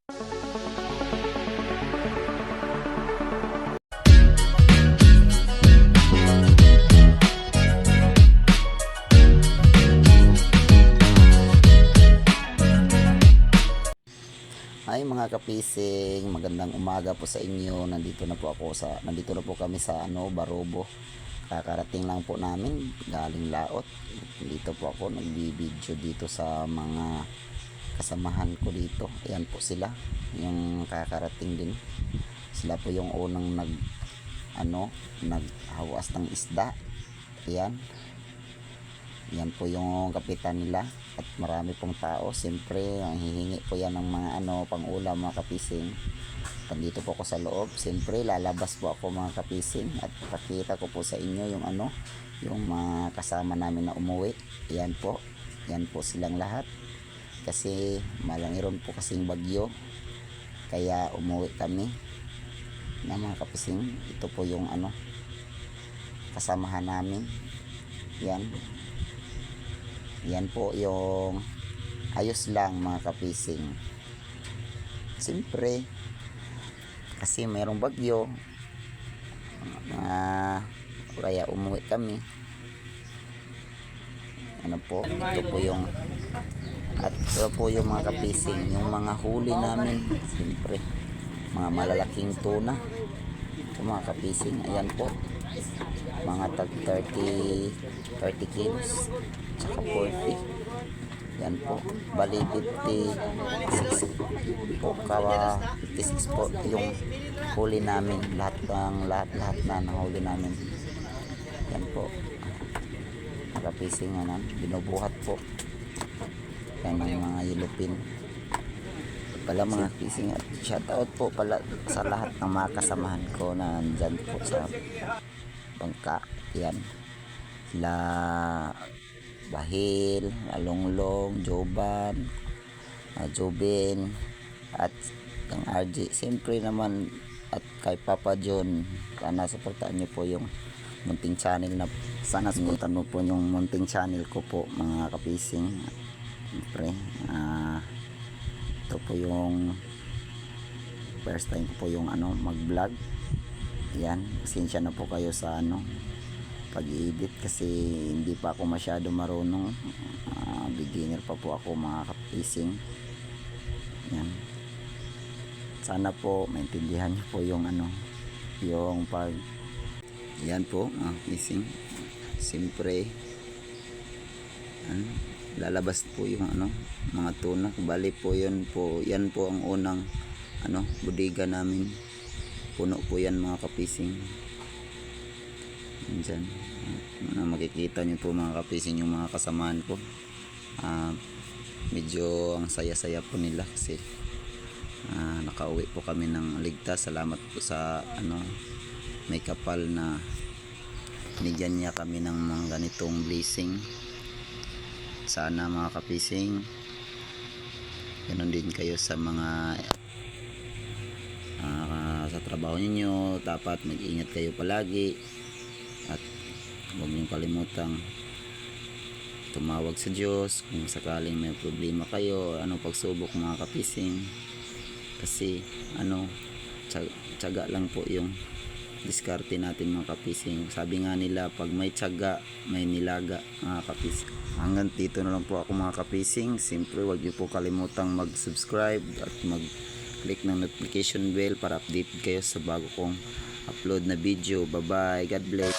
Ay mga kapising, magandang umaga po sa inyo. Nandito na po kami sa Barobo. Kakarating lang po namin galing Laot. Dito po ako nagbibideo dito sa mga kasamahan ko dito. Ayan po sila, yung kakarating din. Sila po yung unang naghawas ng isda. Ayan. Yan po yung kapitan nila at marami pong tao. Siyempre, hihingi po yan ng mga pang-ulam mga kapising. Nandito po ako sa loob. Siyempre, lalabas po ako mga kapising at pakita ko po sa inyo yung mga kasama namin na umuwi. Yan po silang lahat. Kasi malangiron po kasing bagyo. Kaya umuwi kami na mga kapising. Ito po yung kasamahan namin. Yan po yung ayos lang mga kapising. Siyempre, kasi mayroong bagyo, kaya umuwi kami. Ito po yung mga kapising, yung mga huli namin. Siyempre, mga malalaking tuna. Ito mga kapising, ayan po. Mga tag 30 kilos tsaka 40. Yan po, bali 56 po, 56 po yung huli namin. Lahat na nahuli namin. Yan po, nakapising binubuhat po yan ng mga yelupin pala mga pising. At shoutout po pala sa lahat ng mga kasamahan ko na nandyan po sa bangka. Yan sila Bahil, Alonglong, Joban, Jobin at ang RJ. Siyempre naman at kay Papa John, sana suportahan nyo po yung munting channel suportahan mo po yung munting channel ko po mga kapising. Siyempre ito po yung first time ko po yung mag vlog. Yan, pasensya na po kayo sa pag-i-edit kasi hindi pa ako masyado marunong. Beginner pa po ako mga kapising. Yan, sana po maintindihan niyo po yung yung pag yan po mga kapising. Siyempre lalabas po yung mga tuna. Bali po yan po ang unang bodega namin. Puno po yan mga kapising. Diyan makikita nyo po mga kapising yung mga kasamahan ko. Medyo ang saya-saya po nila kasi nakauwi po kami ng ligtas. Salamat po sa may kapal na binigyan niya kami ng mga ganitong blessing. Sana mga kapising ganun din kayo sa mga sa trabaho ninyo. Dapat mag-ingat kayo palagi at huwag niyong kalimutang tumawag sa Diyos kung sakaling may problema kayo, pagsubok mga kapising. Kasi tiyaga lang po yung diskarte natin mga kapising. Sabi nga nila, pag may tiyaga may nilaga mga kapising. Hanggang dito na lang po ako mga kapising. Siyempre huwag niyo po kalimutang mag-subscribe at mag-click ng notification bell para update kayo sa bago kong upload na video. Bye bye, God bless.